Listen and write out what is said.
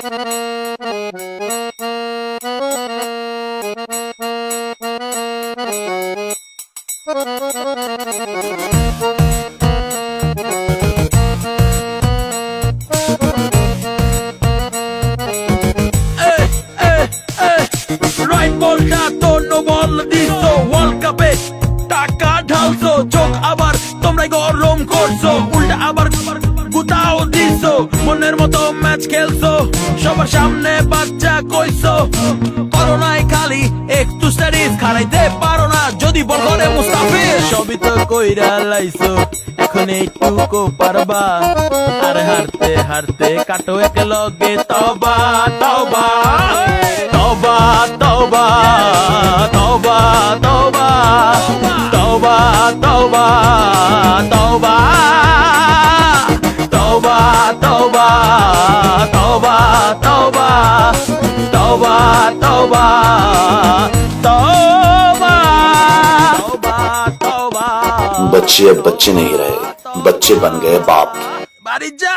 Right বলটা তো no ball দিছো, ওয়ার্ল্ড কাপে টাকা ঢালছো, চোখ আবার তোমরাই গরম করছো, উল্টা আবার গুতাও দিছো, মনের মতো ম্যাচ খেলছো, সবার সামনে বাচ্চা কইছো, করোনায় খালি একটু স্টাডিজ খারাইতে পারো না, যদি বল করে মুস্তাফিজ সবই তো কইরা লাইছো, এখন এইটুকু পারবা, আর হারতে হারতে কাটো এক লগে তবা তবা তবা তবা তবা তবা তবা তবা তবা তবা তবা তবা তবা তবা তবা তবা তবা। बच्चे अब बच्चे नहीं रहे, बच्चे बन गए बाप। बारी जा।